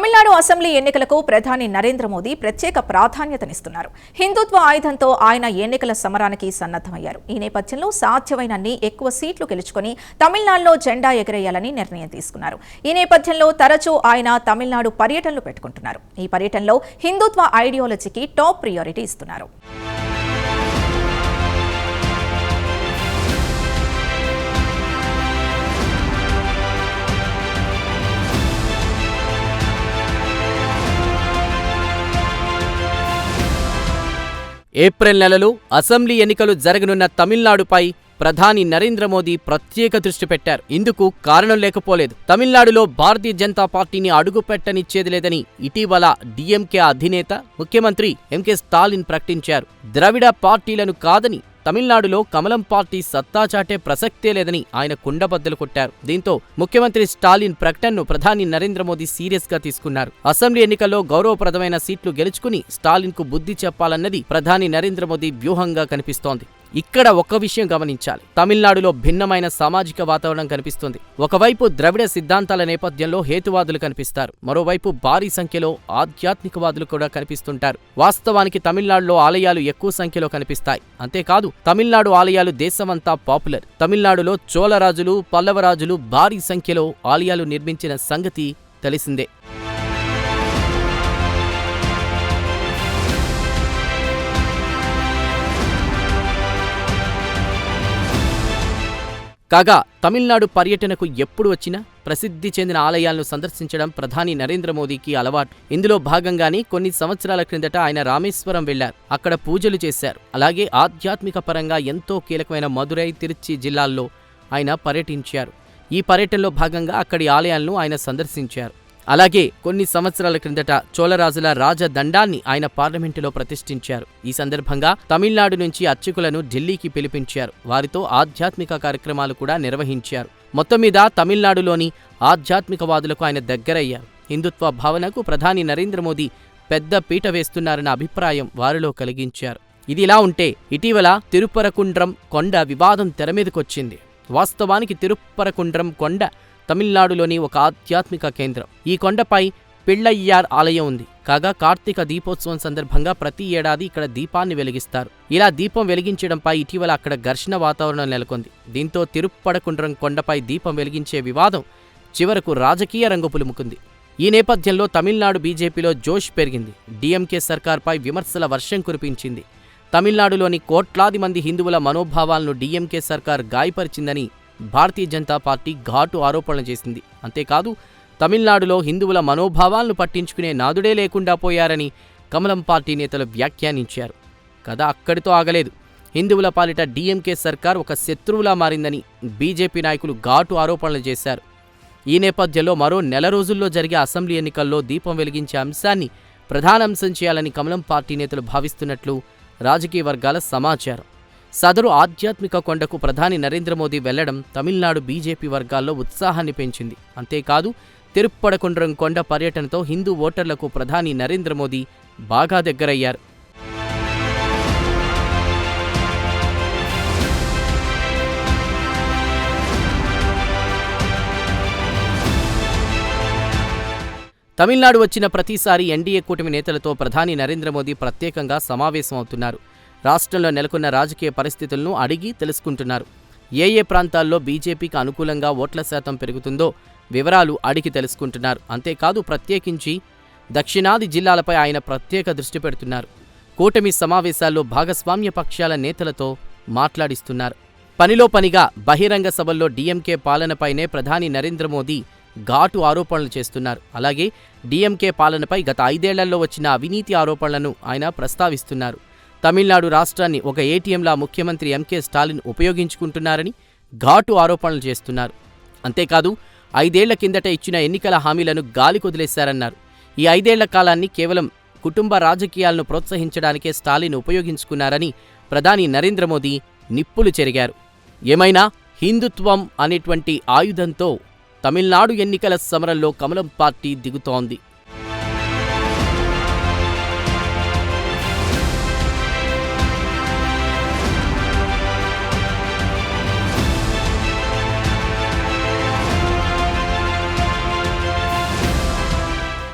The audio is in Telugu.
తమిళనాడు అసెంబ్లీ ఎన్నికలకు ప్రధాని నరేంద్ర మోదీ ప్రత్యేక ప్రాధాన్యతనిస్తున్నారు. హిందుత్వ ఆయుధంతో ఆయన ఎన్నికల సమరానికి సన్నద్ధమయ్యారు. ఈ నేపథ్యంలో సాధ్యమైనన్ని ఎక్కువ సీట్లు గెలుచుకుని తమిళనాడులో జెండా ఎగరేయాలని నిర్ణయం తీసుకున్నారు. ఈ నేపథ్యంలో తరచూ ఆయన తమిళనాడు పర్యటనలు పెట్టుకుంటున్నారు. ఈ పర్యటనలో హిందుత్వ ఐడియాలజీకి టాప్ ప్రియారిటీ ఇస్తున్నారు. ఏప్రిల్ నెలలో అసెంబ్లీ ఎన్నికలు జరగనున్న తమిళనాడుపై ప్రధాని నరేంద్ర మోదీ ప్రత్యేక దృష్టి పెట్టారు. ఇందుకు కారణం లేకపోలేదు. తమిళనాడులో భారతీయ జనతా పార్టీని అడుగుపెట్టనిచ్చేది లేదని ఇటీవల డీఎంకే అధినేత ముఖ్యమంత్రి ఎంకే స్టాలిన్ ప్రకటించారు. ద్రవిడ పార్టీలను కాదని తమిళనాడులో కమలం పార్టీ సత్తా చాటే ప్రసక్తే లేదని ఆయన కుండబద్దలు కొట్టారు. దీంతో ముఖ్యమంత్రి స్టాలిన్ ప్రకటనను ప్రధాని నరేంద్ర మోదీ సీరియస్ గా తీసుకున్నారు. అసెంబ్లీ ఎన్నికల్లో గౌరవప్రదమైన సీట్లు గెలుచుకుని స్టాలిన్ కు బుద్ధి చెప్పాలన్నది ప్రధాని నరేంద్ర మోదీ వ్యూహంగా కనిపిస్తోంది. ఇక్కడ ఒక విషయం గమనించాలి. తమిళనాడులో భిన్నమైన సామాజిక వాతావరణం కనిపిస్తుంది. ఒకవైపు ద్రవిడ సిద్ధాంతాల నేపథ్యంలో హేతువాదులు కనిపిస్తారు. మరోవైపు భారీ సంఖ్యలో ఆధ్యాత్మికవాదులు కూడా కనిపిస్తుంటారు. వాస్తవానికి తమిళనాడులో ఆలయాలు ఎక్కువ సంఖ్యలో కనిపిస్తాయి. అంతేకాదు తమిళనాడు ఆలయాలు దేశమంతా పాపులర్. తమిళనాడులో చోళరాజులు, పల్లవరాజులు భారీ సంఖ్యలో ఆలయాలు నిర్మించిన సంగతి తెలిసిందే. కాగా తమిళనాడు పర్యటనకు ఎప్పుడు వచ్చినా ప్రసిద్ధి చెందిన ఆలయాలను సందర్శించడం ప్రధాని నరేంద్ర మోదీకి అలవాటు. ఇందులో భాగంగానే కొన్ని సంవత్సరాల క్రిందట ఆయన రామేశ్వరం వెళ్లారు. అక్కడ పూజలు చేశారు. అలాగే ఆధ్యాత్మిక పరంగా ఎంతో కీలకమైన మదురై, తిరుచి జిల్లాల్లో ఆయన పర్యటించారు. ఈ పర్యటనలో భాగంగా అక్కడి ఆలయాలను ఆయన సందర్శించారు. అలాగే కొన్ని సంవత్సరాల క్రిందట చోళరాజుల రాజదండాన్ని ఆయన పార్లమెంటులో ప్రతిష్ఠించారు. ఈ సందర్భంగా తమిళనాడు నుంచి అర్చకులను ఢిల్లీకి పిలిపించారు. వారితో ఆధ్యాత్మిక కార్యక్రమాలు కూడా నిర్వహించారు. మొత్తం మీద తమిళనాడులోని ఆధ్యాత్మికవాదులకు ఆయన దగ్గరయ్యారు. హిందుత్వ భావనకు ప్రధాని నరేంద్ర మోదీ పెద్ద పీట వేస్తున్నారన్న అభిప్రాయం వారిలో కలిగించారు. ఇదిలా ఉంటే ఇటీవల తిరుపరకుండ్రం కొండ వివాదం తెరమీదకొచ్చింది. వాస్తవానికి తిరుపరకుండ్రం కొండ తమిళనాడులోని ఒక ఆధ్యాత్మిక కేంద్రం. ఈ కొండపై పిళ్ళయ్యార్ ఆలయం ఉంది. కాగా కార్తీక దీపోత్సవం సందర్భంగా ప్రతి ఏడాది ఇక్కడ దీపాన్ని వెలిగిస్తారు. ఇలా దీపం వెలిగించడంపై ఇటీవల అక్కడ ఘర్షణ వాతావరణం నెలకొంది. దీంతో తిరుప్పడకుండ్రం కొండపై దీపం వెలిగించే వివాదం చివరకు రాజకీయ రంగు పులుముకుంది. ఈ నేపథ్యంలో తమిళనాడు బీజేపీలో జోష్ పెరిగింది. డీఎంకే సర్కార్పై విమర్శల వర్షం కురిపించింది. తమిళనాడులోని కోట్లాది మంది హిందువుల మనోభావాలను డీఎంకే సర్కార్ గాయపరిచిందని భారతీయ జనతా పార్టీ ఘాటు ఆరోపణలు చేసింది. అంతేకాదు తమిళనాడులో హిందువుల మనోభావాలను పట్టించుకునే నాదుడే లేకుండా పోయారని కమలం పార్టీ నేతలు వ్యాఖ్యానించారు. కథ అక్కడితో ఆగలేదు. హిందువుల పాలిట డీఎంకే సర్కార్ ఒక శత్రువులా మారిందని బీజేపీ నాయకులు ఘాటు ఆరోపణలు చేశారు. ఈ నేపథ్యంలో మరో నెల రోజుల్లో జరిగే అసెంబ్లీ ఎన్నికల్లో దీపం వెలిగించే అంశాన్ని ప్రధానాంశం చేయాలని కమలం పార్టీ నేతలు భావిస్తున్నట్లు రాజకీయ వర్గాల సమాచారం. సదరు ఆధ్యాత్మిక కొండకు ప్రధాని నరేంద్ర మోదీ వెళ్లడం తమిళనాడు బీజేపీ వర్గాల్లో ఉత్సాహాన్ని పెంచింది. అంతేకాదు తిరుప్పడకుండ్రం కొండ పర్యటనతో హిందూ ఓటర్లకు ప్రధాని నరేంద్ర మోదీ బాగా దగ్గరయ్యారు. తమిళనాడు వచ్చిన ప్రతిసారి ఎన్డీఏ కూటమి నేతలతో ప్రధాని నరేంద్ర మోదీ ప్రత్యేకంగా సమావేశమవుతున్నారు. రాష్ట్రంలో నెలకొన్న రాజకీయ పరిస్థితులను అడిగి తెలుసుకుంటున్నారు. ఏ ప్రాంతాల్లో బీజేపీకి అనుకూలంగా ఓట్ల శాతం పెరుగుతుందో వివరాలు అడిగి తెలుసుకుంటున్నారు. అంతేకాదు ప్రత్యేకించి దక్షిణాది జిల్లాలపై ఆయన ప్రత్యేక దృష్టి పెడుతున్నారు. కూటమి సమావేశాల్లో భాగస్వామ్య పక్షాల నేతలతో మాట్లాడిస్తున్నారు. పనిలో పనిగా బహిరంగ సభల్లో డీఎంకే పాలనపైనే ప్రధాని నరేంద్ర మోదీ ఘాటు ఆరోపణలు చేస్తున్నారు. అలాగే డీఎంకే పాలనపై గత 5 ఏళ్లలో వచ్చిన అవినీతి ఆరోపణలను ఆయన ప్రస్తావిస్తున్నారు. తమిళనాడు రాష్ట్రాన్ని ఒక ఏటీఎంలా ముఖ్యమంత్రి ఎంకే స్టాలిన్ ఉపయోగించుకుంటున్నారని ఘాటు ఆరోపణలు చేస్తున్నారు. అంతేకాదు 5 ఏళ్ల కిందట ఇచ్చిన ఎన్నికల హామీలను గాలికొదిలేశారన్నారు. ఈ 5 ఏళ్ల కాలాన్ని కేవలం కుటుంబ రాజకీయాలను ప్రోత్సహించడానికే స్టాలిన్ ఉపయోగించుకున్నారని ప్రధాని నరేంద్ర మోదీ నిప్పులు చెరిగారు. ఏమైనా హిందుత్వం అనేటువంటి ఆయుధంతో తమిళనాడు ఎన్నికల సమరంలో కమలం పార్టీ దిగుతోంది.